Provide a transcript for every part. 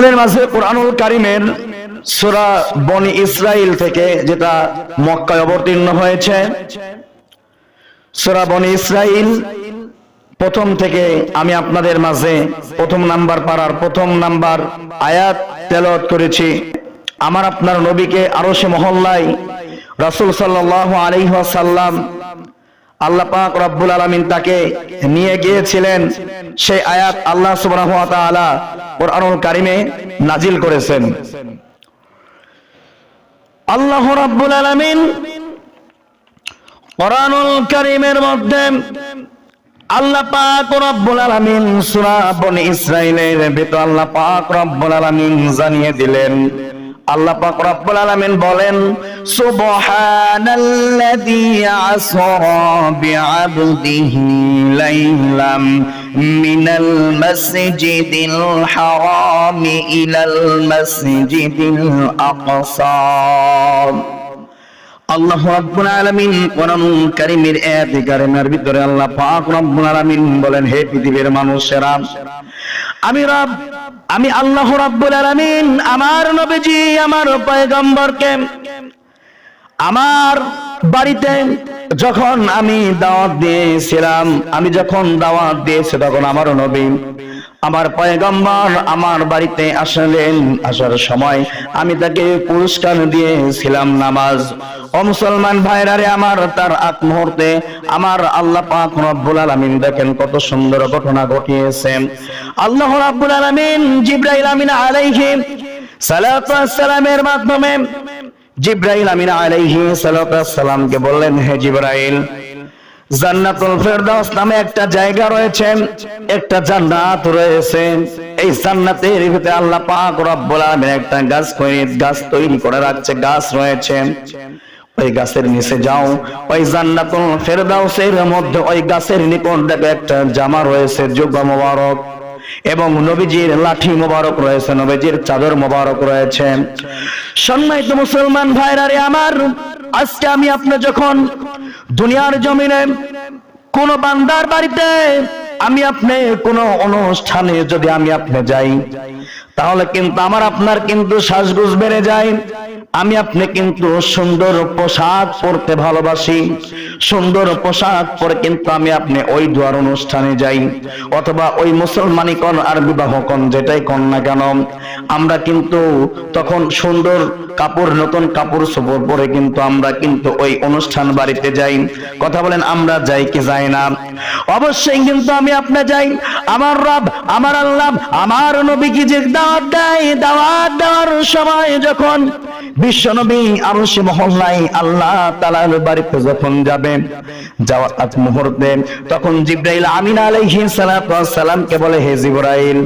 আপনাদের মাঝে কুরআনুল কারীমের সূরা বনি ইসরাইল থেকে, যেটা মক্কায় অবতীর্ণ হয়েছে, সূরা বনি ইসরাইল প্রথম থেকে আমি আপনাদের মাঝে প্রথম নাম্বার পারার প্রথম নাম্বার আয়াত তেলাওয়াত করেছি। আমার আপনার নবীকে আরশে মহল্লায় রাসূল সাল্লাল্লাহু আলাইহি ওয়াসাল্লাম আল্লাহ পাক রব্বুল আলামিন তাকে নিয়ে গিয়েছিলেন। সেই আয়াত আল্লাহ সুবহানাহু ওয়া তাআলা কুরআনুল কারীমে নাজিল করেছেন। আল্লাহ রাব্বুল আলামিন কুরআনুল কারীমের মধ্যে আল্লাহ পাক রব্বুল আলামিন সূরা বনি ইসরাইলের ভিতর আল্লাহ পাক রব্বুল আলামিন জানিয়ে দিলেন। আল্লাহ পাক রব্বুল আলামিন বলেন, সুবহানাল্লাযী আসরা বিআবদিহি লাইলাম মিনাল মাসজিদিল হারামি ইলাল মাসজিদিল আকসা। আল্লাহ রাব্বুল আলামিন কোরআনুল কারীমের আয়াতে কারিমার ভিতরে আল্লাহ পাক রব্বুল আলামিন বলেন, হে পৃথিবীর মানুষেরা, আমি আল্লাহ রাব্বুল আলামিন আমার নবীজি আমার পয়গম্বরকে আমার বাড়িতে যখন আমি দাওয়াত দিয়েছিলাম, আমি যখন দাওয়াত দিয়েছি তখন আমার নবী আমার পয়গম্বর আমার বাড়িতে আসলেন। আসার সময় আমি তাকে পুরস্কার দিয়েছিলাম নামাজ। ও মুসলমান ভাইরা রে আমার, তার আগ মুহূর্তে আমার আল্লাহ পাক রব্বুল আলামিন দেখেন কত সুন্দর ঘটনা ঘটিয়েছেন। আল্লাহ রাব্বুল আলামিন জিবরাইল আমিন আলাইহি সালাতু ওয়াস সালামের মাধ্যমে জিবরাইল আমিন আলাইহি সালাতু ওয়াস সালামকে বললেন, হে জিবরাইল, জান্নাতুল ফেরদাউস নামে একটা জায়গা রয়েছে, একটা জান্নাত রয়েছে। এই জান্নাতের ভিতরে আল্লাহ পাক রব্বুল আলামিন একটা গাছ তৈরি করে রাখছে, গাছ রয়েছে। ওই গাছের নিচে যাও, ওই জান্নাতুল ফেরদাউসের মধ্যে ওই গাছের নিকট দেখো একটা জামা রয়েছে, জুব্বা মোবারক, এবং নবীজির লাঠি মোবারক রয়েছে, নবীজির চাদর মোবারক রয়েছে। সম্মানিত মুসলমান ভাইরা রে আমার, আজকে আমি আপনি যখন দুনিয়ার জমিনে কোন বান্দার বাড়িতে আমি আপনি কোন অনুষ্ঠানে যদি আমি আপনি যাই, তাহলে কিন্তু আমার আপনার কিন্তু সাজগোজ বেড়ে যায়। আমি আপনি কিন্তু সুন্দর পোশাক পরতে ভালোবাসি, সুন্দর পোশাক পরে কিন্তু আমি আপনি ওই দুয়ার অনুষ্ঠানে যাই, অথবা ওই মুসলমানি কোন আর বিবাহ কোন যেটাই কোন না কেন, আমরা কিন্তু তখন সুন্দর কাপড়, নতুন কাপড় চোপড় পরে কিন্তু আমরা কিন্তু ওই অনুষ্ঠান বাড়িতে যাই। কথা বলেন, আমরা যাই কি যাই না? অবশ্যই কিন্তু আমি আপনি যাই। আমার রব, আমার আল্লাহ, আমার নবী কি যে দাওয়াত দেয়, দাওয়াত দেওয়ার সময় যখন বিশ্বনবী আরশে মহল্লায় আল্লাহ তাআলার বাড়িতে যখন যাবেন, যাওয়ার আগ মুহূর্তে তখন জিবরাইল আমিন আলাইহিস সালাতু ওয়াস সালামকে বলে, হে জিবরাইল,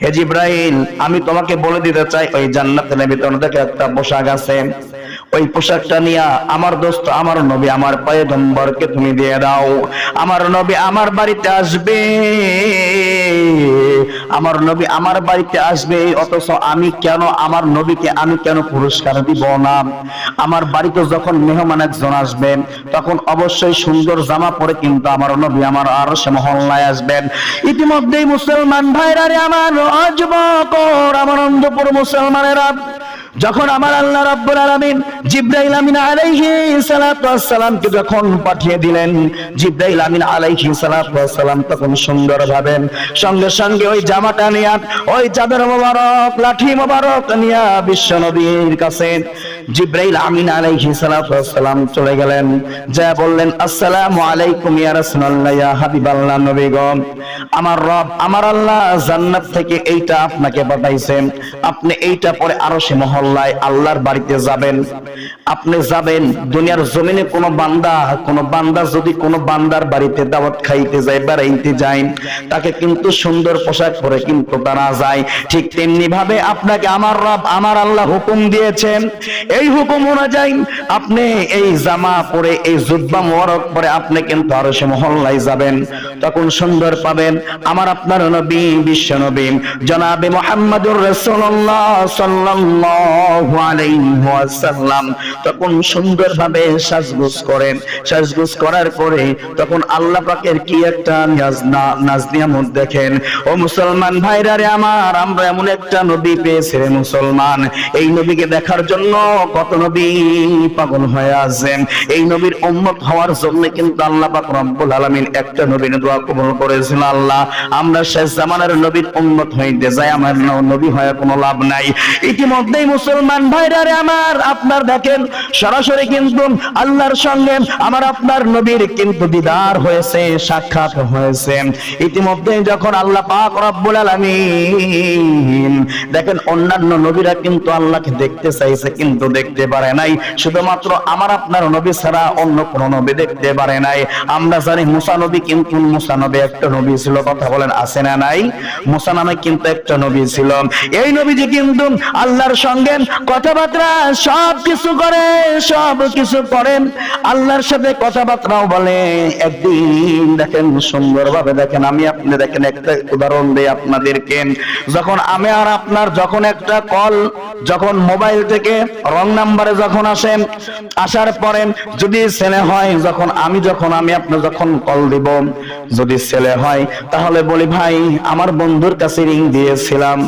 হে জিবরাইল, আমি তোমাকে বলে দিতে চাই, ওই জান্নাতের ভিতরে দেখো একটা পোশাক আছে, ওই পোশাকটা নিয়ে আমার দোস্ত, আমার নবী, আমার পয়গম্বরকে তুমি দিয়ে দাও। আমার নবী আমার বাড়িতে আসবে, আমার নবী আমার বাড়িতে আসবে, অথচ আমি কেন আমার নবীকে আমি কেন পুরস্কার দিব না? আমার বাড়িতে যখন মেহমান একজন আসবে, তখন অবশ্যই সুন্দর জামা পরে কিন্তু আমার নবী আমার আরশে মহল্লায় আসবেন। ইতিমধ্যেই মুসলমান ভাইরা রে আমার, যুবক আমার অন্ধপুর মুসলমানেরা, যখন আমার আল্লাহ রাব্বুল আলামিন জিবরাইল আমিন আলাইহিস সালাতু ওয়াস সালামকে যখন পাঠিয়ে দিলেন, জিবরাইল আমিন আলাইহিস সালাতু ওয়াস সালাম তখন সুন্দরভাবে সঙ্গে সঙ্গে ওই জামাটা নিয়ে, ওই চাদর মোবারক, লাঠি মোবারক নিয়ে বিশ্ব নবীর কাছে জিবরাইল আমিন আলাইহিস সালাতু ওয়াস সালাম চলে গেলেন। যা বললেন, আসসালামু আলাইকুম ইয়া রাসূলুল্লাহ, ইয়া হাবিবাল্লাহ, নবী গো, আমার রব, আমার আল্লাহ জান্নাত থেকে এইটা আপনাকে পাঠাইছেন, আপনি এইটা পরে আরশে মহল্লায় আল্লাহর বাড়িতে যাবেন। আপনি যাবেন, দুনিয়ার জমিনে কোনো বান্দা যদি কোনো বান্দার বাড়িতে দাওয়াত খাইতে যায়, বেড়াইতে যায়, তাকে কিন্তু সুন্দর পোশাক পরে কিন্তু তারা যায়। ঠিক তেমনি ভাবে আপনাকে আমার রব, আমার আল্লাহ হুকুম দিয়েছেন, এ এই হুকুম অনুযায়ী আপনি এই জামা পরে এই জুব্বা মোবারক পরে আপনি কিন্তু আরশে মহল্লায় যাবেন। তখন সুন্দর পাবেন আমার আপনার নবী বিশ্ব নবী জনাবে মুহাম্মদুর রাসূলুল্লাহ সাল্লাল্লাহু আলাইহি ওয়াসাল্লাম তখন সুন্দরভাবে সাজগোজ করেন। সাজগোজ করার পরে তখন আল্লাহ পাকের কি একটা নাজ নিয়ামত দেখেন। ও মুসলমান ভাইরা রে আমার, আমরা এমন একটা নবী পেয়েছি রে মুসলমান, এই নবীকে দেখার জন্য কত নবী পাগল হয়ে আছেন। এই নবীর উম্মত হওয়ার জন্য কিন্তু আল্লাহ পাক রব্বুল আলামিন একটা নবীর দোয়া কবুল করেছেন। আল্লাহ আমরা শেষ জামানার নবীর উম্মত হইতে যাই, আমার নবী হয়ে কোনো লাভ নাই। ইতিমধ্যেই মুসলমান ভাইরা রে আমার, আপনার দেখেন সরাসরি কিন্তু আল্লাহর সঙ্গে আমার আপনার নবীর কিন্তু দিদার হয়েছে, সাক্ষাৎ হয়েছে। ইতিমধ্যে যখন আল্লাহ পাক রব্বুল আলামিন দেখেন অন্যান্য নবীরা কিন্তু আল্লাহকে দেখতে চাইছে কিন্তু দেখতে পারে নাই, শুধুমাত্র আমার আপনার নবী ছাড়া অন্য কোন নবী দেখতে পারে নাই। আমরা জানি মুসা নবী, কিন্তু মুসা নবী একটা নবী ছিল, কথা বলেন আছে না নাই? মুসা নামে কিন্তু একটা নবী ছিল। এই নবীজি কিন্তু আল্লাহর সঙ্গে কথাবার্তা সব কিছু করেন, আল্লাহর সাথে কথাবার্তাও বলে। একদিন দেখেন সুন্দরভাবে দেখেন, আমি আপনি দেখেন একটা উদাহরণ দেই আপনাদেরকে। যখন আমি আর আপনার যখন একটা কল যখন মোবাইল থেকে রং নাম্বারে যখন আসেন, আসার পরে যদি ছেলে হয়, যখন আমি আপনি যখন কল দিব, যদি ছেলে হয় তাহলে বলি ভাই আমার বন্ধুর কাছে রিং দিয়েছিলাম,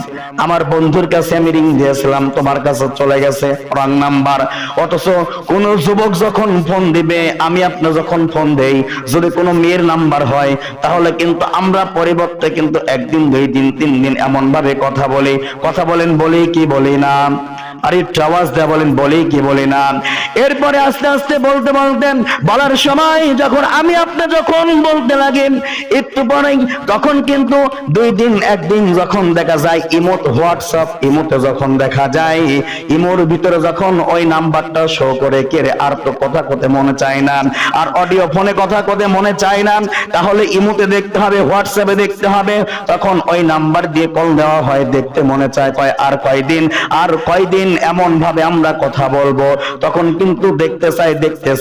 আমার বন্ধুর কাছে আমি রিং দিয়েছিলাম, তোমার কাছে চলে গেছে রং নাম্বার। অথচ কোন যুবক যখন ফোন দিবে, আমি আপনি যখন ফোন দেই, যদি কোনো মেয়ের নাম্বার হয় তাহলে কিন্তু আমরা পরিবর্তে কিন্তু একদিন, 2 দিন, 3 দিন এমন ভাবে কথা বলি। কথা বলেন বলি কি বলি না? আর একটু আওয়াজ দেয়া বলেন বলি কি বলি না? এরপরে আস্তে আস্তে বলার সময় যখন আমি আপনি যখন বলতে লাগেন, একটু পরেই তখন কিন্তু 2 দিন 1 দিন যখন দেখা যায় ইমোট হোয়াটসঅ্যাপ ইমোতে যখন দেখা যায়, ইমোর ভিতরে যখন ওই নাম্বারটা শো করে, কে রে আর তো কথা কতে মনে চায় না, আর অডিও ফোনে কথা কতে মনে চায় না, তাহলে ইমোতে দেখতে হবে, হোয়াটসঅ্যাপে দেখতে হবে। তখন ওই নাম্বার দিয়ে কল দেওয়া হয়, দেখতে মনে চায়, কয় আর কয়দিন এমন ভাবে আমরা কথা বলবো। তখন কিন্তু দেখতে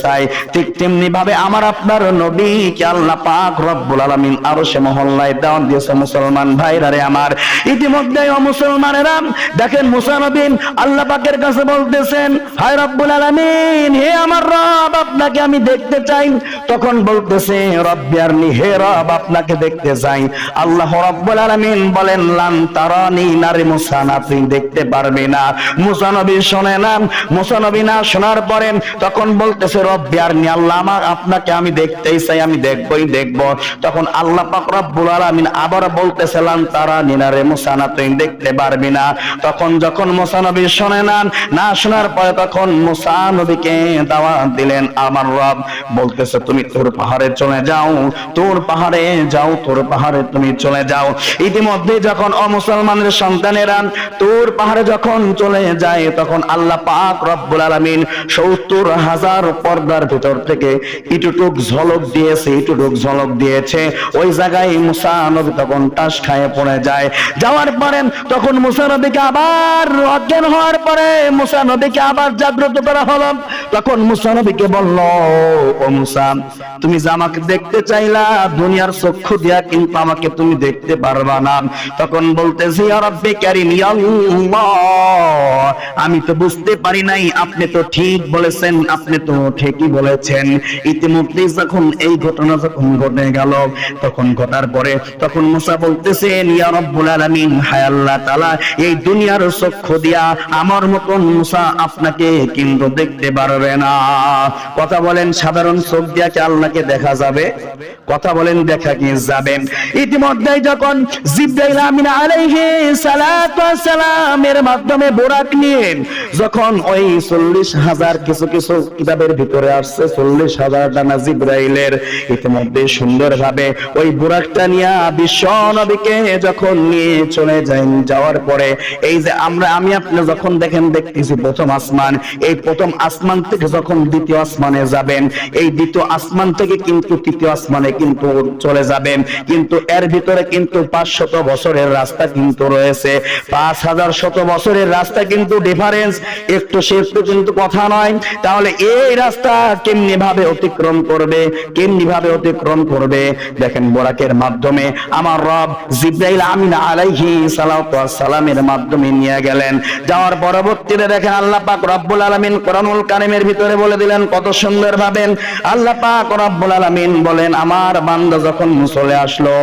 চাই। ঠিক তেমনি ভাবে আমার আপনার নবীকে আল্লাহ পাক রব্বুল আলামিন আরশে মহল্লায় দাওয়াত দিয়েছে। মুসলমান ভাইরা রে আমার, ইতিমধ্যে ও মুসলমানেরা দেখেন মুসা নবী আল্লাহ পাকের কাছে বলতেছেন, হায় রব্বুল আলামিন, হে আমার রব আপনাকে আমি দেখতে চাই। তখন বলতেছে রব্বি আরনি, হে রব আপনাকে দেখতে চাই। আল্লাহ রব্বুল আলামিন বলেন লান তারানি, না রে মুসা না তুই দেখতে পারবি না। মুসা নবী শুনে না, মুসা নবী না শোনার পরে তখন বলতেছে রব্বি আরনি, আল্লাহ আমার আপনাকে আমি দেখতেই চাই, আমি দেখব। তখন আল্লাহ পাক রব্বুল আলামিন আবার বলতেছে লান তারানি, না রে মুসা না তুই দেখতে পারবি না। তখন যখন মুসা নবী শুনে না শোনার পরে তখন মুসা নবীকে দাওয়াত দিলেন। আমার রব বলতেছে তুমি তোর পাহাড়ে চলে যাও, তোর পাহাড়ে তুমি চলে যাও। ইতিমধ্যে যখন অমুসলমানের সন্তানেরা তোর পাহাড়ে যখন চলে যায়, তখন আল্লাহ পাক রব্বুল আলামিন 70,000 পর্দার ভিতর থেকে ইটুটুক ঝলক দিয়েছে। ওই জায়গায় মুসা নবী তখন টাস খায়ে পড়ে যায়। যাওয়ার পরে তখন মুসা নবীকে আবার অজ্ঞান হওয়ার পরে মুসা নবীকে আবার জাগ্রত করা হলো। তখন মুসা নবীকে বলল, ও মুসা, তুমি যে আমাকে দেখতে চাইলা দুনিয়ার চক্ষু দিয়া, কিন্তু আমাকে তুমি দেখতে পারবা না। তখন বলতেছি ইয়া রাব্বি কারীম, ইয়া আল্লাহ, আমি তো বুঝতে পারি নাই, আপনি তো ঠিক বলেছেন, আপনি তো ঠিকই বলেছেন। ইতিমধ্যে যখন এই ঘটনা যখন ঘটে গেল, তখন ঘটার পরে তখন মুসা বলতেছেন ইয়া রব্বুল আলামিন, হায় আল্লাহ তাআলা, এই দুনিয়ার চক্ষু দিয়া আমার মতন মুসা আপনাকে কিন্তু দেখতে পারবে না। কথা বলেন সাধারণ চোখ দিয়া কি আল্লাহকে দেখা যাবে? কথা বলেন দেখা কি যাবে? ইতিমধ্যে যখন জিবরাইল আমিন আলাইহিস সালাতু ওয়াস সালামের মাধ্যমে বুরাক নিয়ে যখন ওই 40,000 কিছু কিতাবের ভিতরে আসছে 40,000 ডানা জিবরাইলের, ইতিমধ্যে সুন্দরভাবে ওই বুরাকটা নিয়ে বিশ্ব নবীকে যখন নিয়ে চলে যাওয়ার পরে এই যে আমি আপনি যখন দেখতেছি প্রথম আসমান, এই প্রথম আসমান থেকে যখন দ্বিতীয় আসমানে যাবেন, এই দ্বিতীয় আসমান থেকে কিন্তু তৃতীয় আসমানে কিন্তু চলে যাবেন, কিন্তু এর ভিতরে কিন্তু 500 বছরের রাস্তা কিন্তু রয়েছে। 5,000 বছরের রাস্তা কিন্তু ডিফারেন্স, একটু সে একটু কিন্তু কথা নয়। তাহলে এই রাস্তা কেমনি ভাবে অতিক্রম করবে, কেমনি ভাবে অতিক্রম করবে? দেখেন বোরাকের মাধ্যমে আমার রব জিবরাইল আমিন আলাইহি সালাতু ওয়াস সালামের মাধ্যমে নিয়ে গেলেন। যাওয়ার পরবর্তীতে দেখেন আল্লাহ পাক রব্বুল আলামিন কোরআনুল কারীমের ভিতরে বলে দিলেন কত সুন্দর ভাবে। আল্লাহ পাক রব্বুল আলামিন বলেন, আমার বান্দা যখন চলে আসলো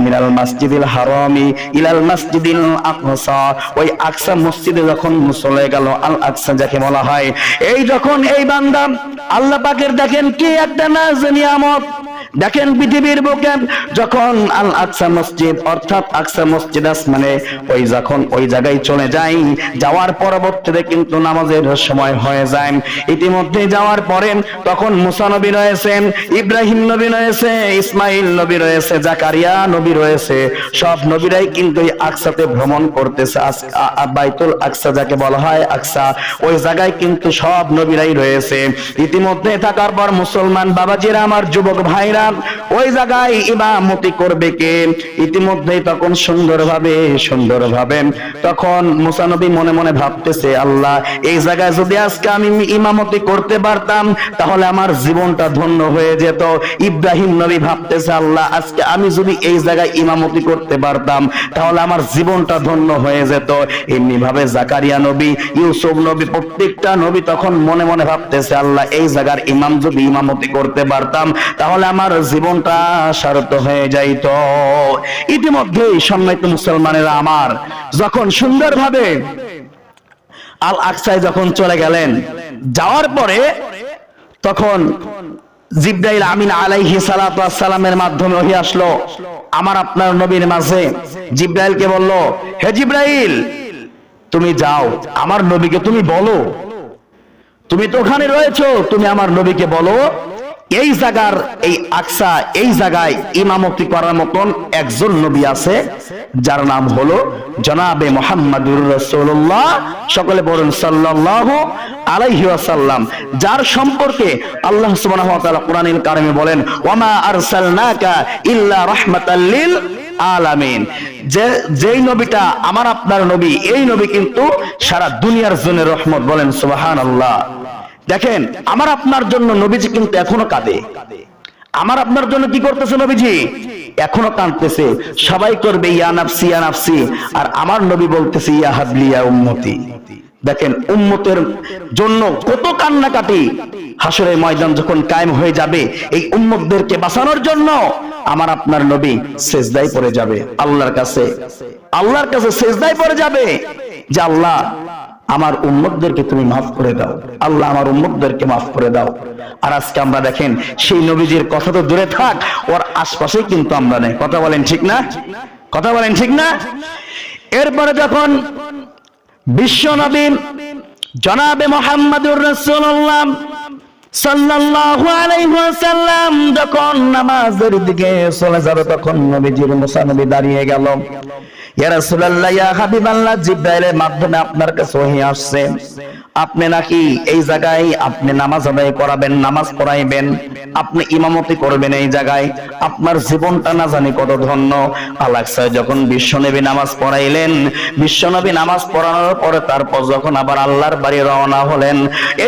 মিনাল মাসজিদিল হারামি ইলাল মাসজিদিল আকসা, ওই আকসা মসজিদে যখন চলে গেল, আল আকসা যাকে বলা হয়, এই যখন এই বান্দা আল্লাহ পাকের দেখেন কি একটা নাজ নিয়ামত। দেখেন পৃথিবীর বুকে যখন আল আকসা মসজিদ অর্থাৎ আকসা মসজিদ আসমানে ওই যখন ওই জায়গায় চলে যায়, যাওয়ার পরবর্তীতে কিন্তু নামাজের সময় হয়ে যায়। ইতিমধ্যে যাওয়ার পরে তখন মুসা নবী রয়েছেন, ইব্রাহিম নবী রয়েছে, ইসমাইল নবী রয়েছে, জাকারিয়া নবী রয়েছে, সব নবীরাই কিন্তু এই আকসাতে ভ্রমণ করতেছে। বাইতুল আকসা যাকে বলা হয় আকসা, ওই জায়গায় কিন্তু সব নবীরাই রয়েছে। ইতিমধ্যে থাকার পর মুসলমান বাবাজিরা, আমার যুবক ভাইরা, ওই জায়গায় ইমামতি করবে কে? ইতিমধ্যেই তখন সুন্দরভাবে তখন মুসা নবী মনে মনে ভাবতেছে, আল্লাহ এই জায়গায় যদি আজকে আমি ইমামতি করতে পারতাম তাহলে আমার জীবনটা ধন্য হয়ে যেত। ইব্রাহিম নবী ভাবতেছে, আল্লাহ আজকে আমি যদি এই জায়গায় ইমামতি করতে পারতাম তাহলে আমার জীবনটা ধন্য হয়ে যেত। এমনি ভাবে জাকারিয়া নবী, ইউসুফ নবী, প্রত্যেকটা নবী তখন মনে মনে ভাবতেছে, আল্লাহ এই জায়গার ইমাম যদি ইমামতি করতে পারতাম তাহলে আমার জীবনটা সার্থক হয়ে যাইত। ইতিমধ্যে সম্মানিত মুসলমানেরা আমার, যখন সুন্দরভাবে আল আকসায় যখন চলে গেলেন, যাওয়ার পরে তখন জিবরাইল আমিন আলাইহি সালাতু ওয়াস সালামের মাধ্যমে ওহী আসলো আমার আপনার নবীর মাঝে। জিবরাইলকে বলল, হে জিবরাইল, তুমি যাও আমার নবীকে তুমি বলো, তুমি তো ওখানে রয়েছো, তুমি আমার নবীকে বলো এই জায়গার এই আকসা এই জায়গায় ইমামতি করার মতন একজন নবী আছে যার নাম হলো জনাবে মুহাম্মাদুর রাসূলুল্লাহ, সকলে বলুন সাল্লাল্লাহু আলাইহি ওয়াসাল্লাম, যার সম্পর্কে আল্লাহ সুবহানাহু ওয়া তাআলা কোরআনুল কারীমে বলেন, ওয়ামা আরসালনাকা ইল্লা রাহমাতাল লিল আলামিন। যেই নবীটা আমার আপনার নবী, এই নবী কিন্তু সারা দুনিয়ার জন্য রহমত। বলেন সুবহানাল্লাহ। দেখেন আমার আপনার জন্য নবীজি কিন্তু এখনো কাঁদে। আমার আপনার জন্য কি করতেছে নবীজি? এখনো কাঁদতেছে। সবাই করবে ইয়া নাফসি ইয়া নাফসি, আর আমার নবী বলতেছে ইয়া হাবলি ইয়া উম্মতি। দেখেন উম্মতের জন্য কত কান্নাকাটি। হাসরের ময়দান যখন কায়েম হয়ে যাবে, এই উম্মতদেরকে বাঁচানোর জন্য আমার আপনার নবী সেজদায় পড়ে যাবে আল্লাহর কাছে, আল্লাহর কাছে সেজদায় পড়ে যাবে যে আল্লাহ আমার উম্মতদেরকে তুমি মাফ করে দাও, আল্লাহ আমার উম্মতদেরকে মাফ করে দাও। আর আজকে আমরা দেখেন সেই নবীজির কথা তো দূরে থাক, ওর আশপাশেই কিন্তু আমরা নেই। কথা বলেন ঠিক না? কথা বলেন ঠিক না? এরপরে যখন বিশ্ব নবী জনাবে মুহাম্মাদুর রাসূলুল্লাহ সাল্লাল্লাহু আলাইহি ওয়াসাল্লাম যখন নামাজের দিকে চলে যাবে, তখন নবীজির মুসা নবী দাঁড়িয়ে গেল। ইয়া রাসূলুল্লাহ, ইয়া হাবিবাল্লাহ, জিবরাইলের মাধ্যমে আপনার কাছে ওহী আসছে, আপনি নাকি এই জায়গায় আপনি নামাজ আদায় করাবেন, নামাজ পড়াইবেন, আপনি ইমামতি করবেন এই জায়গায়। আপনার জীবনটা না জানি কত ধন্য। আল-আকসায় যখন বিশ্বনবী নামাজ পড়াইলেন, বিশ্বনবী নামাজ পড়ানোর পরে তারপর যখন আবার আল্লাহর বাড়ি রওনা হলেন,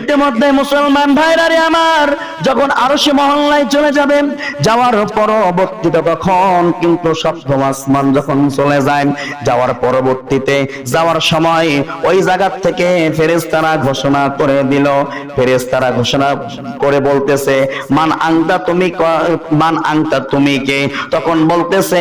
ইতিমধ্যে মুসলমান ভাইরা রে আমার, যখন আরশে মহল্লায় চলে যাবেন, যাওয়ার পরবর্তীতে তখন কিন্তু সপ্তম আসমান যখন চলে যায়, যাওয়ার পরবর্তীতে যাওয়ার সময় ওই জায়গা থেকে ফেরেশতারা ঘোষণা করে দিল। ফেরেশতারা ঘোষণা করে বলতেছে, মান আনতা, তুমি মান আনতা, তুমি কে? তখন বলতেছে,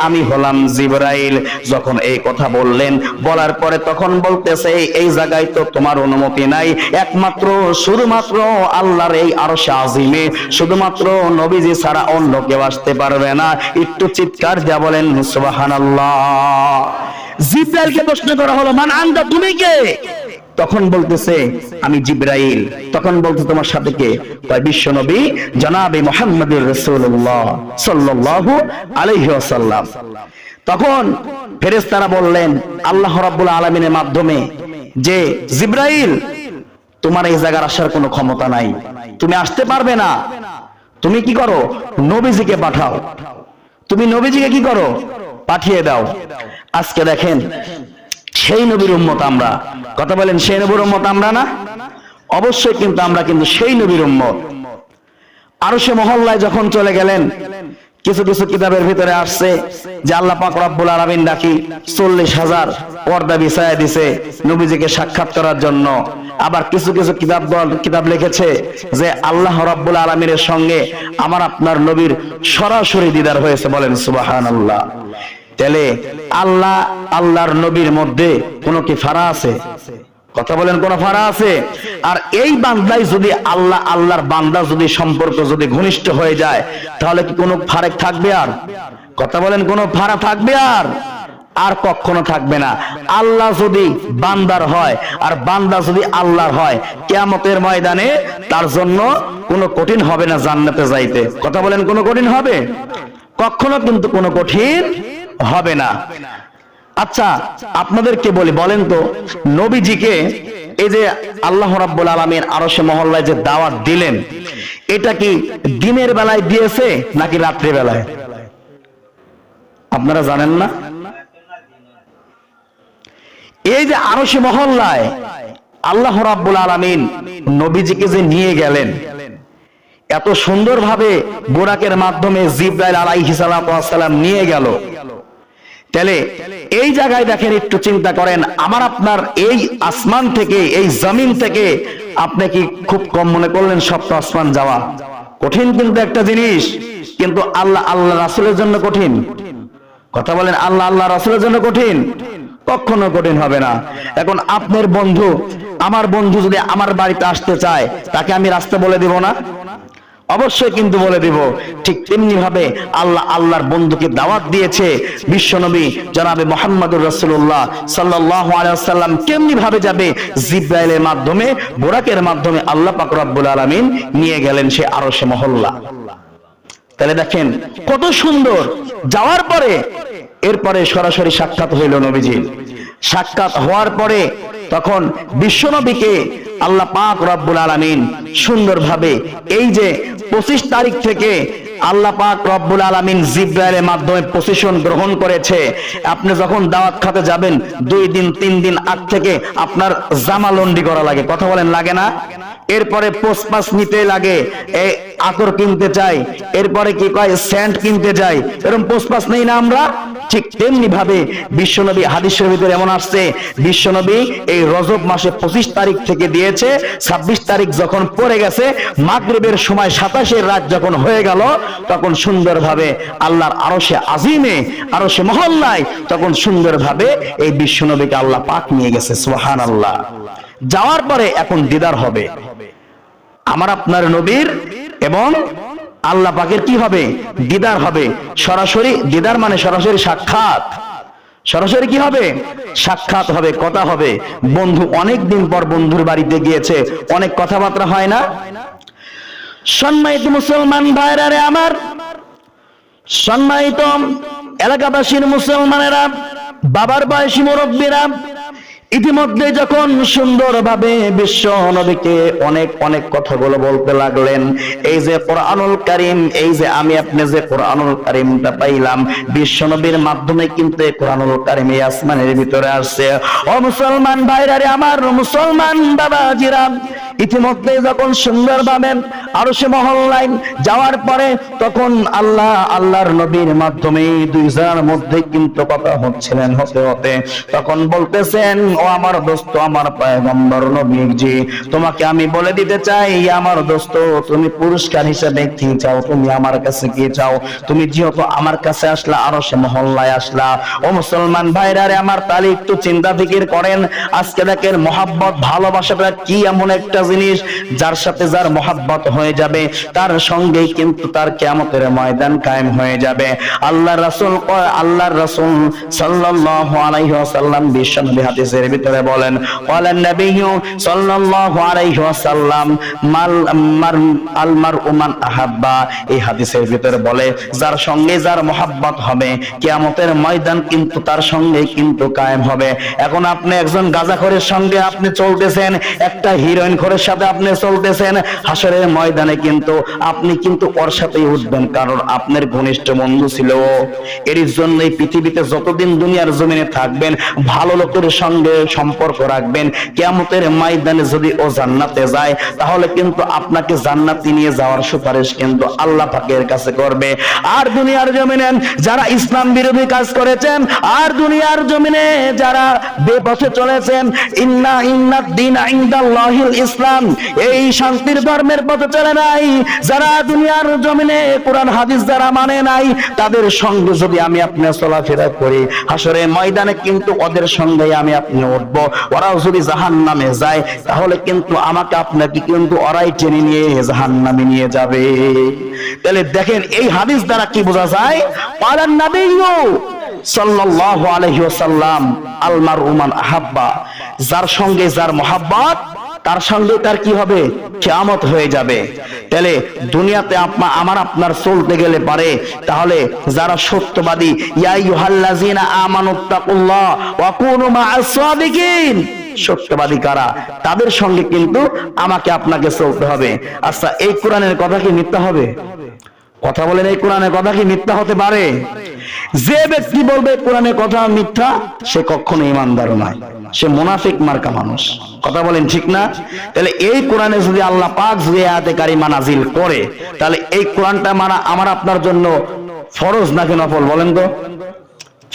আমি হলাম জিবরাইল। যখন এই কথা বললেন, বলার পরে তখন বলতেছে, এই জায়গায় তো তোমার অনুমতি নাই, একমাত্র শুধুমাত্র আল্লাহর এই আরশে আজিমে শুধুমাত্র নবীজি ছাড়া অন্য কেউ আসতে পারবে না। একটু চিৎকার দিয়া বলেন সুবহানাল্লাহ। জিবরাইলকে প্রশ্ন করা হলো, মান আনতা, তুমি কে? তখন বলতেছে, আমি জিবরাইল। তখন বলতে, তোমার সাথে কে? তাই বিশ্ব নবী জনাবে মুহাম্মাদুর রাসূলুল্লাহ সাল্লাল্লাহু আলাইহি ওয়াসাল্লাম। তখন ফেরেশতারা বললেন আল্লাহ রাব্বুল আলামিনের মাধ্যমে যে জিবরাইল, তোমার এই জায়গায় আসার কোনো ক্ষমতা নাই, তুমি আসতে পারবে না। তুমি কি করো? নবীজিকে পাঠাও। তুমি নবীজিকে কি করো? পাঠিয়ে দাও। আজকে দেখেন সেই নবীর উম্মত আমরা। কথা বলেন, সেই নবীর উম্মত আমরা না? অবশ্যই কিন্তু আমরা কিন্তু সেই নবীর উম্মত। আরশে মহল্লায় যখন চলে গেলেন, কিছু কিছু কিতাবের ভিতরে আসছে যে আল্লাহ পাক রব্বুল আলামিন নাকি 40,000 পর্দা বিছায়া দিছে নবীজিকে সাক্ষাৎ করার জন্য। আবার কিছু কিছু কিতাব লিখেছে যে আল্লাহ রব্বুল আলামিনের সঙ্গে আমার আপনার নবীর সরাসরি দিদার হয়েছে। বলেন সুবহানাল্লাহ। তাহলে আল্লাহ আল্লাহর নবীর মধ্যে কোনো কি ফারাক আছে? কথা বলেন, কোন ফারাক আছে? আর এই বান্দাই যদি আল্লাহ আল্লাহর বান্দা যদি সম্পর্ক যদি ঘনিষ্ঠ হয়ে যায়, তাহলে কি কোনো ফারাক থাকবে আর? কথা বলেন, কোনো ফারাক থাকবে আর? আর কখনো থাকবে না। আল্লাহ যদি বান্দার হয় আর বান্দা যদি আল্লাহর হয়, কিয়ামতের ময়দানে তার জন্য কোনো কঠিন হবে না জান্নাতে যাইতে। কথা বলেন, কোনো কঠিন হবে? কখনো কিন্তু কোনো কঠিন হবে না। আচ্ছা, আপনাদেরকে বলি, বলেন তো, নবীজিকে এই যে আল্লাহ রাব্বুল আলামিন আরশে মহল্লায় যে দাওয়াত দিলেন, এটা কি দিনের বেলায় দিয়েছে নাকি রাত্রি বেলায়? আপনারা জানেন না? এই যে আরশে মহল্লায় আল্লাহ রাব্বুল আলামিন নবীজিকে যে নিয়ে গেলেন, এত সুন্দরভাবে বুরাকের মাধ্যমে জিবরাইল আলাইহিস সালাম নিয়ে গেল। তাহলে এই জায়গায় দেখেন, একটু চিন্তা করেন, আমার আপনার এই আসমান থেকে, এই জমিন থেকে আপনি কি খুব কম মনে করলেন সপ্ত আসমান যাওয়া? কঠিন কিন্তু একটা জিনিস, কিন্তু আল্লাহ আল্লাহ রাসূলের জন্য কঠিন। কথা বলেন, আল্লাহ আল্লাহ রাসূলের জন্য কঠিন? কখনো কঠিন হবে না। এখন আপনার বন্ধু, আমার বন্ধু যদি আমার বাড়িতে আসতে চায়, তাকে আমি রাস্তা বলে দিব না? অবশ্যই কিন্তু বলে দিব। ঠিক তেমনি ভাবে আল্লাহ আল্লাহর বন্ধুকে দাওয়াত দিয়েছে বিশ্বনবী জনাবে মুহাম্মদুর রাসূলুল্লাহ সাল্লাল্লাহু আলাইহি ওয়াসাল্লাম কেমনি ভাবে যাবে? জিবরাইলের মাধ্যমে, বুরাকের মাধ্যমে আল্লাহ পাক রব্বুল আলামিন নিয়ে গেলেন সে আরশে মহল্লা। তাহলে দেখেন কত সুন্দর। যাওয়ার পরে এরপরে সরাসরি সাক্ষাৎ হইল নবীজি। সাক্ষাৎ হওয়ার পরে তখন বিশ্বনবীকে আল্লাহ পাক রব্বুল আলামিন সুন্দরভাবে এই যে 25 তারিখ থেকে আল্লাহ পাক রব্বুল আলামিন জিবরাইলের মাধ্যমে পজিশন গ্রহণ করেছে। আপনি যখন দাওয়াত খেতে যাবেন 2 দিন 3 দিন আগ থেকে আপনার জামা লন্ডি করা লাগে। কথা বলেন, লাগে না? এরপরে পোস্টপাস নিতে লাগে, এই আতর কিনতে চাই, এরপরে কি কয় সেন্ট কিনতে যাই, এরকম পোস্টপাস নেই না আমরা? ঠিক তেমনি ভাবে বিশ্বনবী, হাদিসের ভিতরে এমন আসছে, বিশ্বনবী এই রজব মাসে 25 তারিখ থেকে দিয়েছে। 26 তারিখ যখন পড়ে গেছে, মাগরিবের সময় 27-এর রাত যখন হয়ে গেল, তখন সুন্দরভাবে আল্লাহর আরশে আজিমে, আরশে মহল্লায় তখন সুন্দরভাবে এই বিশ্বনবীকে আল্লাহ পাক নিয়ে গেছে। সুবহানাল্লাহ। যাওয়ার পরে এখন দিদার হবে আমার আপনার নবীর এবং আল্লাহ পাকের। কি হবে? দিদার হবে। সরাসরি দিদার মানে সরাসরি সাক্ষাৎ। সরাসরি কি হবে? সাক্ষাৎ হবে, কথা হবে। বন্ধু অনেক দিন পর বন্ধুর বাড়িতে গিয়েছে, অনেক কথাবার্তা হয় না? সম্মানিত মুসলমান ভাইরা রে আমার, সম্মানিত এলাকাবাসীর মুসলমানেরা, বাবার বয়সী মুরব্বীরা, ইতিমধ্যে যখন সুন্দরভাবে বিশ্ব নবীকে অনেক অনেক কথাগুলো বলতে লাগলেন, এই যে কোরআনুল কারীম, এই যে আমি আপনি যে কোরআনুল কারীমটা পাইলাম, বিশ্ব নবীর মাধ্যমে কিন্তু এই কোরআনুল কারীম এই আসমানের ভিতরে আসছে। ও মুসলমান ভাইরা রে আমার, মুসলমান বাবাজিরা, ইতিমধ্যে যখন সুন্দরভাবে আরশে মহল্লায় যাওয়ার পরে তখন আল্লাহ আল্লাহর নবীর মাধ্যমে দুই জনের মধ্যে কিন্তু কথা হচ্ছিলেন। হতে হতে তখন বলতেছেন, ও আমার দোস্ত, আমার পয়গম্বর নবীজি, তোমাকে আমি বলে দিতে চাই, আমার দোস্ত, তুমি পুরস্কার হিসেবে কি চাও? তুমি আমার কাছে কি চাও? তুমি যেহেতু আমার কাছে আসলা, আরশে মহল্লায় আসলা, ও মুসলমান ভাইরা রে আমার, তাহলে একটু চিন্তা ফিকির করেন। আজকে দেখেন মহাব্বত, ভালোবাসাটা কি এমন একটা জিনিস, যার সাথে যার মহাব্বত হয়ে যাবে তার সঙ্গেই কিন্তু তার কিয়ামতের ময়দান কায়েম হয়ে যাবে। আল্লাহর রাসূল সাল্লাল্লাহু আলাইহি ওয়াসাল্লাম বিশ্বনবী হাদিসের ভিতরে বলেন, ক্বালান নবিয়্যু সাল্লাল্লাহু আলাইহি ওয়াসাল্লাম আল মারউ মান আহাব্বা। এই হাদিসের ভিতরে বলে, যার সঙ্গে যার মহাব্বত হবে কিয়ামতের ময়দান কিন্তু তার সঙ্গেই কিন্তু কায়েম হবে। এখন আপনি একজন গাঁজাখোরের সঙ্গে আপনি চলতেছেন, একটা হিরোইন খোরের ওর সাথে আপনি চলতেছেন, হাসরের ময়দানে কিন্তু আপনি কিন্তু ওর সাথেই উঠবেন, কারণ আপনার ঘনিষ্ঠ বন্ধু ছিল। এর জন্যই পৃথিবীতে যতদিন দুনিয়ার জমিনে থাকবেন ভালো লোকের সঙ্গে সম্পর্ক রাখবেন। কিয়ামতের ময়দানে যদি ও জান্নাতে যায় তাহলে কিন্তু আপনাকে জান্নাতে নিয়ে যাওয়ার সুপারিশ কিন্তু আল্লাহ পাকের কাছে করবে। আর দুনিয়ার জমিনে যারা ইসলাম বিরোধী কাজ করেছেন, আর দুনিয়ার জমিনে যারা বেপথে চলেছেন, ইন্না দ্বীনা ইনদাল্লাহিল ইসলাম, এই শান্তির ধর্মের পথে চলে নাই, যারা দুনিয়ার জমিনে কোরআন হাদিস যারা মানে নাই, তাদের সঙ্গে যদি আমি আপনি চলাফেরা করি হাসরের ময়দানে কিন্তু ওদের সঙ্গে আমি আপনি উঠবো। ওরাও যদি জাহান্নামে যায় তাহলে কিন্তু আমাকে আপনাকে কিন্তু ওরাই টেনে নিয়ে জাহান্নামে নিয়ে যাবে। তাহলে দেখেন এই হাদিস দ্বারা কি বোঝা যায়? পালান নবিয়্যু সাল্লাল্লাহু আলাইহি ওয়াসাল্লাম আল মারউ মান আহাব্বা, যার সঙ্গে যার মহব্বত তার সঙ্গে তার কি হবে? কিয়ামত হয়ে যাবে। তাহলে দুনিয়াতে আমার আপনার চলতে গেলে পারে, তাহলে যারা সত্যবাদী, ইয়া আইয়ুহাল্লাযিনা আমানুত্তাকুল্লাহ ওয়া কুনু মা'আস সাদিকিন, সত্যবাদী কারা? তাদের সঙ্গে কিন্তু আমাকে আপনাকে চলতে হবে। আচ্ছা, এই কোরআনের কথা কি মিথ্যা হবে? কথা বলেন, এই কোরআনের কথা কি মিথ্যা হতে পারে? যে ব্যক্তি বলবে কোরআনের কথা মিথ্যা, সে কখনো ঈমানদার নয়, সে মুনাফিক মার্কা মানুষ। কথা বলেন ঠিক না? তাহলে এই কোরআনে যদি আল্লাহ পাক যে আয়াতে কারিমা নাজিল করে, তাহলে এই কোরআনটা মানা আমার আপনার জন্য ফরজ নাকি নফল বলেন তো?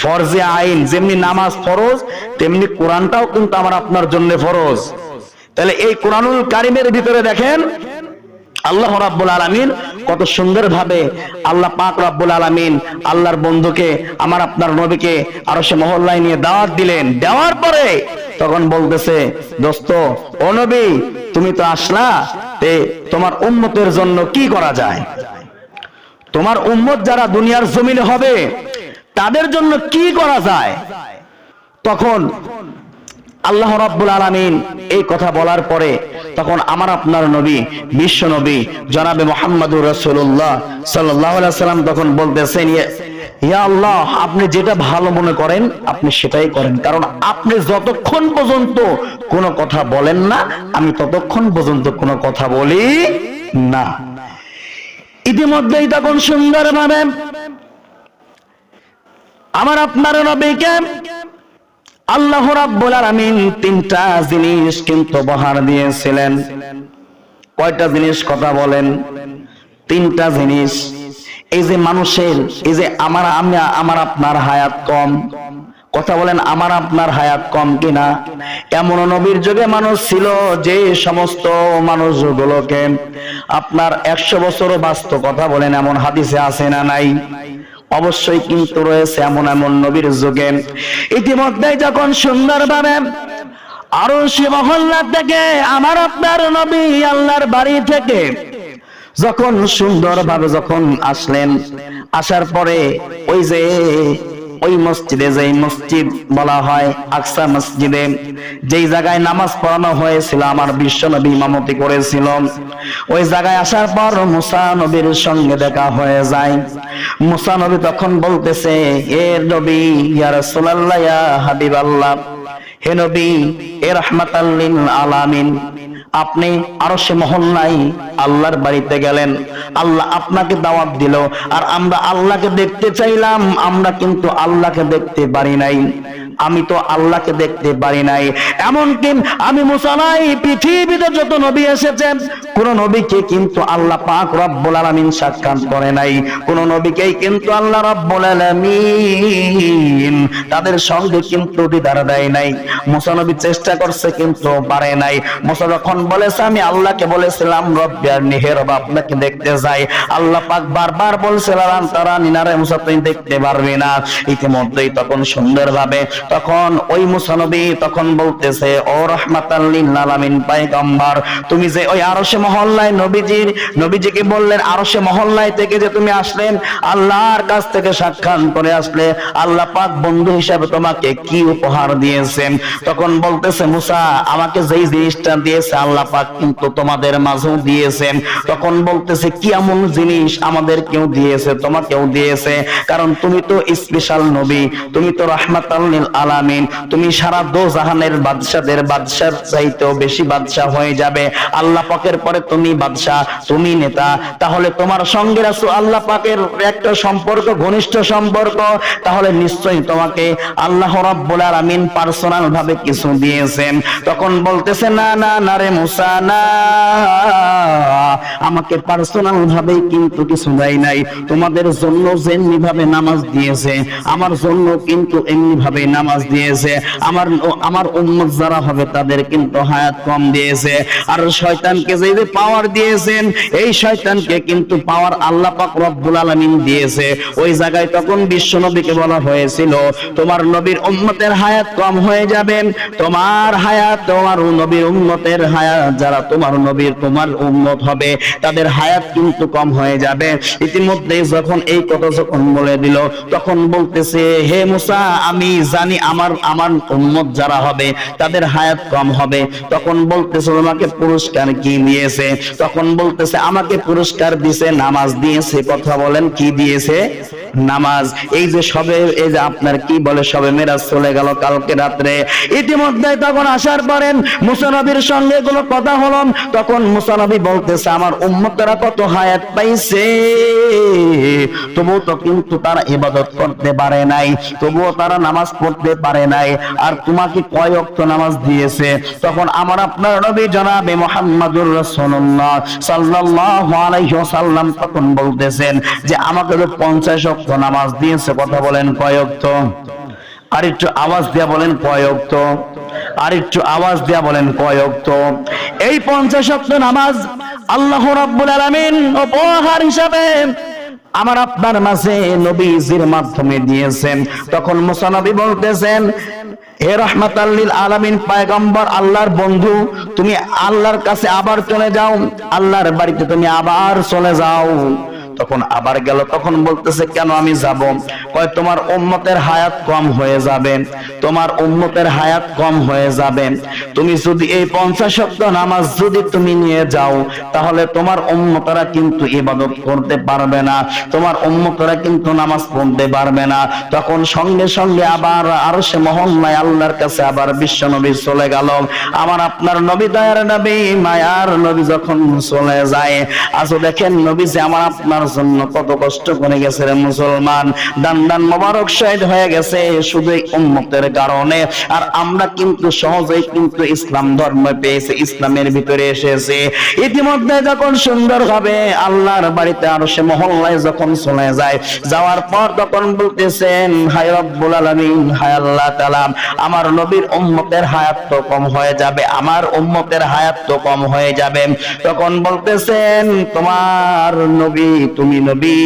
ফরজে আইন, যেমনি নামাজ ফরজ তেমনি কোরআনটাও কিন্তু আমার আপনার জন্য ফরজ। তাহলে এই কোরআনুল কারিমের ভিতরে দেখেন আল্লাহ রাব্বুল আলামিন কত সুন্দর ভাবে আল্লাহ পাক রাব্বুল আলামিন আল্লাহর বন্ধুকে, আমার আপনার নবীকে আরশে মহল্লায় নিয়ে দাওয়াত দিলেন। দেওয়ার পরে তখন বলতেছে, দোস্ত ও নবী তুমি তো আসলা, তোমার উম্মতের জন্য কি করা যায়? তোমার উম্মত যারা দুনিয়ার জমিনে হবে তাদের জন্য কি করা যায়? তখন আল্লাহ রাব্বুল আলামিন এই কথা বলার পরে তখন আমার আপনার নবী, বিশ্ব নবী জনাবে মুহাম্মদুর রাসূলুল্লাহ সাল্লাল্লাহু আলাইহি ওয়াসাল্লাম তখন বলতেছেন, ইয়া আল্লাহ, আপনি যেটা ভালো মনে করেন আপনি সেটাই করেন, কারণ আপনি যতক্ষণ পর্যন্ত কোনো কথা বলেন না আমি ততক্ষণ পর্যন্ত কোনো কথা বলি না। ইতিমধ্যেই তখন সুন্দরভাবে আমার আপনার নবীকে আল্লাহ রাব্বুল আলামিন তিনটা জিনিস কিন্তু উপহার দিয়েছিলেন। কয়টা জিনিস কথা বলেন? তিনটা জিনিস। এই যে মানুষের, এই যে আমার আপনার হায়াত কম, কথা বলেন আমার আপনার হায়াত কম কিনা? এমন নবীর যুগে মানুষ ছিল যে সমস্ত মানুষগুলোকে আপনার 100 বছরও বাঁচত। কথা বলেন এমন হাদিসে আছে না নাই? অবশ্যই কিন্তু রয়েছে এমন এমন নবীর যুগে। ইতিমধ্যে যখন সুন্দরভাবে আরশে মহল্লা থেকে আমার আপনার নবী আল্লাহর বাড়ি থেকে যখন সুন্দরভাবে যখন আসলেন, আসার পরে ওই যে ওই মসজিদে, যেই মসজিদ বলা হয় আকসা মসজিদে, যেই জায়গায় নামাজ পড়ানো হয়েছিল, আমার বিশ্ব নবী ইমামতি করেছিল, ওই জায়গায় আসার পর মুসা নবীর সঙ্গে দেখা হয়ে যায়। মুসা নবী তখন বলতেছে, এ নবী, ইয়া রাসূলুল্লাহ, ইয়া হাবিবাল্লাহ, হে নবী, এ রাহমাতাল লিল আলামিন, আপনি আরশে মহল্লায় আল্লাহর বাড়িতে গেলেন, আল্লাহ আপনাকে দাওয়াত দিল, আর আমরা আল্লাহকে দেখতে চাইলাম, আমরা কিন্তু আল্লাহকে দেখতে পারি নাই। আমি তো আল্লাহকে দেখতে পারি নাই। এমনকি আমি মুসা নাই, পৃথিবীতে যত নবী এসেছেন কোন নবীকে কিন্তু আল্লাহ পাক রব্বুল আলামিন সাক্ষাৎ করে নাই। কোন নবীকেই কিন্তু আল্লাহ রব্বুল আলামিন তাদের সঙ্গে কিন্তু দিদার দেয় নাই। মুসা নবী চেষ্টা করছে কিন্তু পারে নাই। মুসা যখন বলেছে আমি আল্লাহকে বলেছিলাম রব্বি আরনি, হে রব আপনাকে দেখতে যাই, আল্লাহ পাক বারবার বলছিলেন তারা নিনারে মুসা তুই দেখতে পারবি না। ইতিমধ্যেই তখন সুন্দরভাবে তখন ওই মুসা নবী তখন বলতেছে, ও রাহমাতাল লিল আলামিন পয়গম্বর, তুমি যে ওই আরশে মহল্লায় নবীজিকে বললেন আরশে মহল্লায় থেকে যে তুমি আসলেন, আল্লাহর কাছ থেকে সাক্ষাৎ করে আসলে, আল্লাহ পাক বন্ধু হিসাবে তোমাকে কি উপহার দিয়েছেন? তখন বলতেছে মুসা, আমাকে যেই জিনিসটা দিয়েছে আল্লাহ পাক কিন্তু তোমাদের মাঝেও দিয়েছেন। তখন বলতেছে, কি এমন জিনিস আমাদের কেউ দিয়েছে, তোমাকেও দিয়েছে? কারণ তুমি তো স্পেশাল নবী, তুমি তো রাহমাতাল লিল আলামিন, তুমি সারা দোজাহানের বাদশাদের বাদশার চাইতেও বেশি বাদশা হয়ে যাবে। আল্লাহ পাকের পরে তুমি বাদশা, তুমি নেতা। তাহলে তোমার সঙ্গে রাসূল আল্লাহ পাকের একটা সম্পর্ক, ঘনিষ্ঠ সম্পর্ক। তাহলে নিশ্চয়ই তোমাকে আল্লাহ রাব্বুল আলামিন পার্সোনাল ভাবে কিছু দিয়েছেন। তখন বলতেছে না না না রে মুসা, না, আমাকে পার্সোনাল ভাবে কিন্তু কিছু দেয় নাই। তোমাদের জন্য যেমনি ভাবে নামাজ দিয়েছে, আমার জন্য কিন্তু এমনি ভাবে নামাজ দিয়েছে। আমার উম্মত যারা হবে তাদের কিন্তু হায়াত কম দিয়েছে। আর শয়তানকে যে পাওয়ার দিয়েছেন, এই শয়তানকে কিন্তু পাওয়ার আল্লাহ পাক রব্বুল আলামিন দিয়েছে। ওই জায়গায় তখন বিশ্ব নবীকে বলা হয়েছিল, তোমার নবীর উম্মতের হায়াত কম হয়ে যাবে। তোমার হায়াত, তোমার নবীর উম্মতের হায়াত, যারা তোমার নবীর তোমার উম্মত হবে তাদের হায়াত কিন্তু কম হয়ে যাবে। ইতিমধ্যে যখন এই কথা যখন বলে দিল, তখন বলতেছে, হে মুসা, আমি জানি আমার উম্মত যারা হবে তাদের হায়াত কম হবে। তখন বলতেছে, আমাকে পুরস্কার কি দিয়েছে? তখন বলতেছে, আমাকে পুরস্কার দিয়েছে, নামাজ দিয়েছে। কথা বলেন, কি দিয়েছে? নামাজ। এই যে সবে, এই যে আপনার কি বলে সবে মেরাজ চলে গেল কালকে রাত্রে। ইতিমধ্যে তখন আসার পরে মুসা নবীর সঙ্গে কোনো কথা হলো। তখন মুসা নবী বলতেছে, আমার উম্মতরা কত হায়াত পাইছে, তবুও তো কিন্তু তারা ইবাদত করতে পারে নাই, তবুও তারা নামাজ পড়তে পারে নাই। আর তোমাকে কয় ওয়াক্ত নামাজ দিয়েছে? তখন আমার আপনার নবী জনাবে মুহাম্মদুর রাসূলুল্লাহ সাল্লাল্লাহু আলাইহি ওয়াসাল্লাম তখন বলতেছেন যে আমাকে তো 50 ওয়াক্ত নামাজ দিয়েছে। কথা বলেন, কয় ওয়াক্ত? আর একটু আওয়াজ দিয়া বলেন, কয় ওয়াক্ত? আর একটু আওয়াজ দিয়া বলেন, কয় ওয়াক্ত? এই 50 ওয়াক্ত নামাজ আল্লাহ রাব্বুল আলামিন উপহার হিসাবে আমার আপনার মাঝে নবীজির মাধ্যমে দিয়েছেন। তখন মুসা নবী বলতেছেন, হে রাহমাতাল লিল আলামিন পয়গম্বর, আল্লাহর বন্ধু, তুমি আল্লাহর কাছে আবার চলে যাও, আল্লাহর বাড়িতে তুমি আবার চলে যাও। তখন আবার গেল। তখন বলতেছে, কেন আমি যাব? কয়, তোমার উম্মতের হায়াত কম হয়ে যাবে, তোমার উম্মতের হায়াত কম হয়ে যাবে। তুমি যদি এই 50 ওয়াক্ত নামাজ যদি তুমি নিয়ে যাও, তাহলে তোমার উম্মতরা কিন্তু ইবাদত করতে পারবে না, তোমার উম্মতরা কিন্তু নামাজ পড়তে পারবে না। তখন সঙ্গে সঙ্গে আবার আরশে মহল্লায় আল্লাহর কাছে আবার বিশ্ব নবী চলে গেল। আমার আপনার নবী, দয়ার নবী, মায়ার নবী যখন চলে যায়, আজ দেখেন নবী যে আমার আপনার জন্য কত কষ্ট করে গেছে রে মুসলমান। দান মোবারক শহীদ হয়ে গেছে শুধু এই উম্মতের কারণে। আর আমরা কিন্তু সহজেই কিন্তু ইসলাম ধর্ম পেয়েছি, ইসলামের ভিতরে এসেছে। ইতিমধ্যে যখন সুন্দরভাবে আল্লাহর বাড়িতে আরশে মহল্লায় যখন চলে যায়, যাওয়ার পর তখন বলতেছেন, হায় রব্বুল আলামিন, হায় আল্লাহ তাআলা, আমার নবীর উম্মতের হায়াত তো কম হয়ে যাবে, আমার উম্মতের হায়াত তো কম হয়ে যাবে। তখন বলতেছেন, তোমার নবী, তুমি নবী,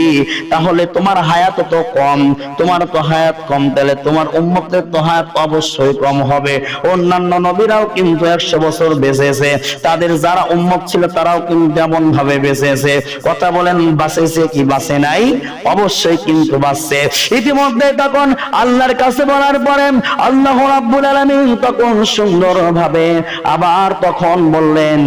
তাহলে তোমার হায়াত তো কম, তোমার তো হায়াত কম, তাহলে তোমার উম্মতের তো হায়াত অবশ্যই কম হবে। অন্যান্য নবীরাও কিন্তু 100 বছর বেঁচেছে, তাদের যারা উম্মত ছিল তারাও কিন্তু এমন ভাবে বেঁচেছে। কথা বলেন, বাঁচেছে কি বাঁচে নাই? অবশ্যই কিন্তু বাঁচছে। ইতিমধ্যে তখন আল্লাহর কাছে বলার পরে আল্লাহ রাব্বুল আলামিন তখন সুন্দরভাবে আবার তখন বললেন,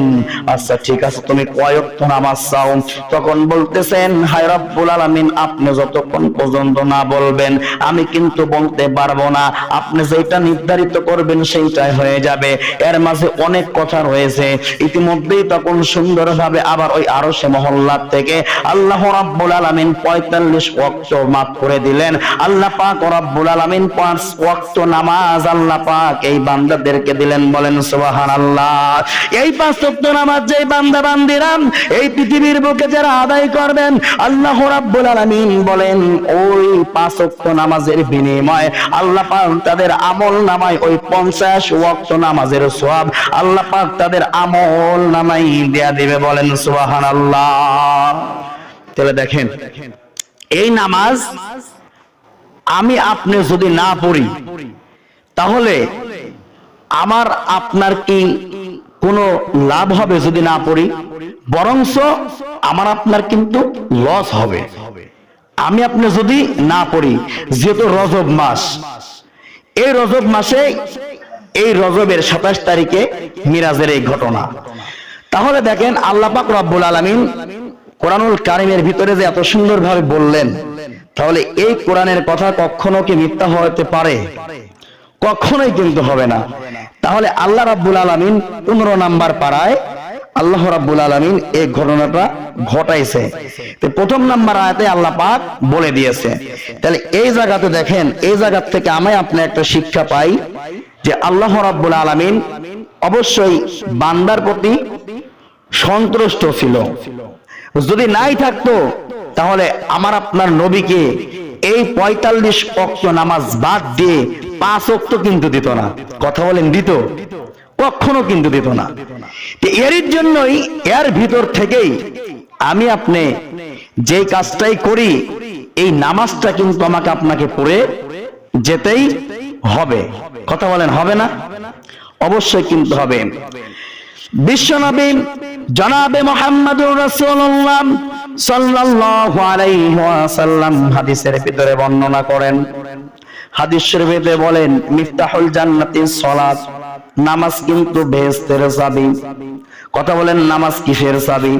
আচ্ছা ঠিক আছে, তুমি কয় ওয়াক্ত নামাজ চাও? তখন বলতেছেন, হায় রব্বুল আলামিন, আপনি যতক্ষণ পর্যন্ত না বলবেন আমি কিন্তু বলতে পারবো না, আপনি যেটা নির্ধারিত করবেন সেইটাই হয়ে যাবে। এর মাঝে অনেক কথা রয়েছে। ইতিমধ্যেই তখন সুন্দরভাবে আবার ওই আরশে মহল্লা থেকে আল্লাহ রাব্বুল আলামিন 45 ওয়াক্ত মাফ করে দিলেন। আল্লাহ পাক রব্বুল আলামিন 5 ওয়াক্ত নামাজ আল্লাহ পাক এই বান্দাদেরকে দিলেন। বলেন সুবহানাল্লাহ। এই 5 ওয়াক্ত নামাজ যেই বান্দা বান্দিরা এই পৃথিবীর বুকে যারা আদায় করবেন, আল্লাহ রাব্বুল আলামিন বলেন ওই 5 ওয়াক্ত নামাজের বিনিময়ে আল্লাহ পাক তাদের আমল নামায় ওই 50 ওয়াক্ত নামাজের সওয়াব আল্লাহ পাক তাদের আমল নামায় দেয়া দিবে। বলেন সুবহানাল্লাহ। তাহলে দেখেন, এই নামাজ আমি আপনি যদি না পড়ি তাহলে আমার আপনার কি কোনো লাভ হবে? যদি না পড়ি, বরঞ্চ আমার আপনার কিন্তু লস হবে। আমি আপনি যদি না পড়ি, যেহেতু রজব মাস, এই রজব মাসে এই রজবের 27 তারিখে মিরাজের এই ঘটনা। তাহলে দেখেন আল্লাহ পাক রব্বুল আলামিন কোরআনুল কারীমের ভিতরে যে এত সুন্দরভাবে বললেন, তাহলে এই কোরআনের কথা কখনো কি মিথ্যা হতে পারে? কখনোই কিন্তু হবে না। তাহলে আল্লাহ রাব্বুল আলামিন 15 নাম্বার পারায় আল্লাহ রাব্বুল আলামিন এই ঘটনাটা ঘটাইছে। তো প্রথম নাম্বার আয়াতে আল্লাহ পাক বলে দিয়েছে। তাহলে এই জায়গাতে দেখেন, এই জায়গা থেকে আমি আপনি একটা শিক্ষা পাই যে আল্লাহ রাব্বুল আলামিন অবশ্যই বান্দার প্রতি সন্তুষ্ট ছিল। যদি নাই থাকতো তাহলে আমার আপনার নবীকে এই 45 ওয়াক্ত নামাজ বাদ দিয়ে 5 ওয়াক্ত কিন্তু দিত না। কথা বলেন, দিত? কখনো কিন্তু দিত না। এর জন্যই এর ভিতর থেকেই আমি আপনি যে কাজটাই করি, এই নামাজটা কিন্তু আমাকে আপনাকে পড়ে যেতেই হবে। কথা বলেন, হবে না? অবশ্যই কিন্তু হবে। বিশ্বনবী জনাবে মুহাম্মদুর রাসূলুল্লাহ সাল্লাল্লাহু আলাইহি ওয়াসাল্লাম হাদিসের ভিতরে বর্ণনা করেন, হাদিস শরীফে বলেন, মিফতাহুল জান্নাতিস সালাত, নামাজ কিন্তু বেহেশতের চাবি। কথা বলেন, নামাজ কিসের চাবি?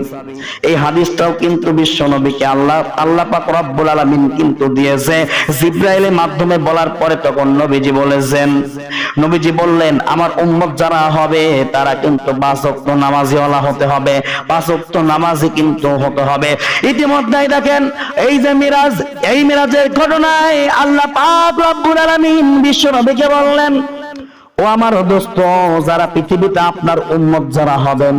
এই হাদিসটাও কিন্তু বিশ্ব নবীকে আল্লাহ পাক রব্বুল আলামিন কিন্তু দিয়েছে জিবরাইলের মাধ্যমে। বলার পরে তখন নবীজি বললেন, আমার উম্মত যারা হবে তারা কিন্তু 5 ওয়াক্ত নামাজীওয়ালা হতে হবে, 5 ওয়াক্ত নামাজি কিন্তু হতে হবে। ইতিমধ্যেই দেখেন এই যে মিরাজ, এই মিরাজের ঘটনায় আল্লাহ পাক রব্বুল আলামিন বিশ্ব নবীকে বললেন, ও আমার দোস্ত, যারা পৃথিবীতে আপনার উম্মত যারা হবেন,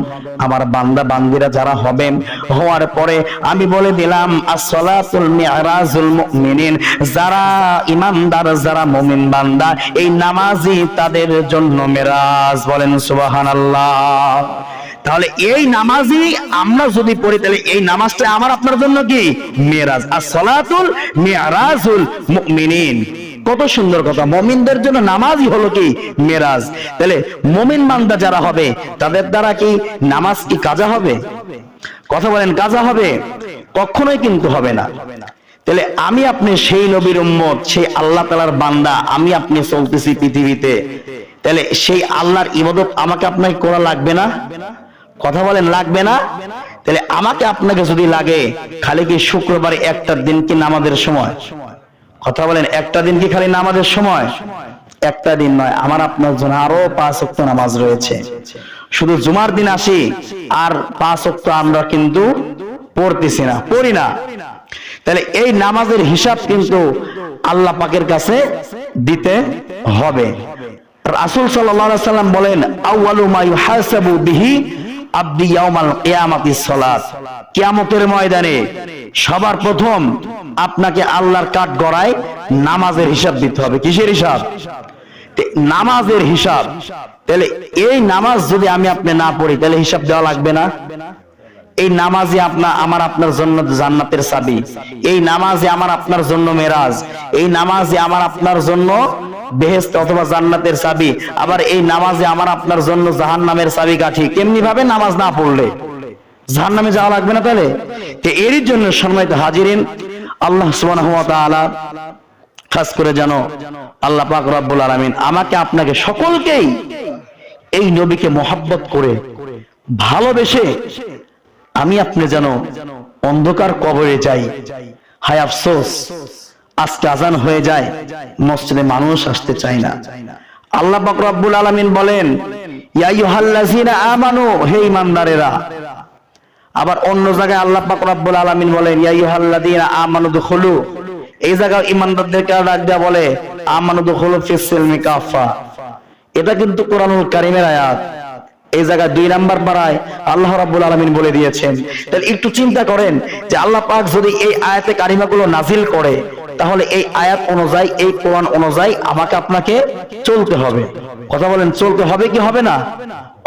আমার বান্দা বান্দিরা যারা হবেন, হওয়ার পরে আমি বলে দিলাম as-সালাতুল মি'রাজুল মুমিনিন, যারা ঈমানদার, যারা মুমিন বান্দা, এই নামাজই তাদের জন্য মিরাজ। বলেন সুবহানাল্লাহ। তাহলে এই নামাজই আমরা যদি পড়ি, তাহলে এই নামাজটা আমার আপনার জন্য কি? মিরাজ। as-সালাতুল মি'রাজুল মুমিনিন। কত সুন্দর কথা! মুমিনদের জন্য নামাজই হলো কি? মিরাজ। তাহলে মুমিন বান্দা যারা হবে তাদের দ্বারা কি নামাজ কি কাজা হবে? কথা বলেন, কাজা হবে? কখনোই কিন্তু হবে না। তাহলে আমি আপনি সেই নবীর উম্মত, সেই আল্লাহ তাআলার বান্দা, আমি আপনি চলতেছি পৃথিবীতে, তাহলে সেই আল্লাহর ইবাদত আমাকে আপনাকে করা লাগবে না? কথা বলেন, লাগবে না? তাহলে আমাকে আপনাকে যদি লাগে, খালি কি শুক্রবারে একটা দিন কি নামাজের সময়? কথা বলেন, একটা দিন কি খালি নামাজের সময়? একটা দিন নয়, আমার আপনার জন্য আরো 5 ওয়াক্ত নামাজ রয়েছে। শুধু জুমার দিন আসি আর 5 ওয়াক্ত আমরা কিন্তু পড়তেছি না, পড়ি না। তাহলে এই নামাজের হিসাব কিন্তু আল্লাহ পাকের কাছে দিতে হবে। রাসূল সাল্লাল্লাহু আলাইহি সাল্লাম বলেন, আউয়ালু মা ইউহাসাবু বিহি আবদি ইয়াউমাল কিয়ামাতিস সালাত, কিয়ামতের ময়দানে সবার প্রথম আপনাকে আল্লাহর কাঠ গড়ায় নামাজের হিসাব দিতে হবে। কিসের হিসাব? নামাজের হিসাব। তাহলে এই নামাজ যদি আমি আপনি না পড়ি, তাহলে হিসাব দেওয়া লাগবে না? এই নামাজই আমার আপনার জন্য জান্নাতের চাবি, এই নামাজই আমার আপনার জন্য মেরাজ, এই নামাজই আমার আপনার জন্য বেহেশত অথবা জান্নাতের চাবি, আবার এই নামাজে আমার আপনার জন্য জাহান্নামের চাবি কাঠি। কেমনি ভাবে নামাজ না পড়লে জাহান্নামে যাওয়া লাগবে না? তাহলে এরই জন্য সম্মানিত হাজিরিন, আল্লাহ সুবহানাহু ওয়া তাআলা খাস করে যেন আল্লাহ পাক রব্বুল আলামিন আমাকে আপনাকে সকলকেই এই নবীকে মহব্বত করে ভালোবেসে আমি আপনি যেন অন্ধকার কবরে যাই। হায় আফসোস, আজকে আজান হয়ে যায়, মসজিদে মানুষ আসতে চায় না। আল্লাহ পাক রব্বুল আলামিন বলেন, ইয়া আইয়ুহাল্লাযীনা আমানু, হে ঈমানদারেরা। আবার অন্য জায়গায় আল্লাহ পাক রব্বুল আলামিন বলেন, ইয়া আইয়ুহাল্লাযীনা আমানু দুখুলু, এই জায়গায় ঈমানদারদেরকে ডাক দেয়া বলে আমানু দুখুলু ফিস সিলমি কাফা। এটা কিন্তু কোরআনুল কারীমের আয়াত। এই জায়গায় 2 নাম্বার পারায় আল্লাহ রাব্বুল আলামিন বলে দিয়েছেন। তাহলে একটু চিন্তা করেন যে আল্লাহ পাক যদি এই আয়াতে কারিমাগুলো নাজিল করে, তাহলে এই আয়াত অনুযায়ী, এই কোরআন অনুযায়ী আমাকে আপনাকে চলতে হবে। কথা বলেন, চলতে হবে কি হবে না?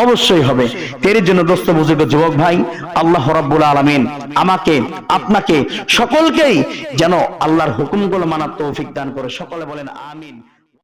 অবশ্যই হবে। এর জন্য দোস্ত বুজুর্গ যুবক ভাই, আল্লাহ রাব্বুল আলামিন আমাকে আপনাকে সকলকেই যেন আল্লাহর হুকুমগুলো মানার তৌফিক দান করে। সকলে বলেন আমিন।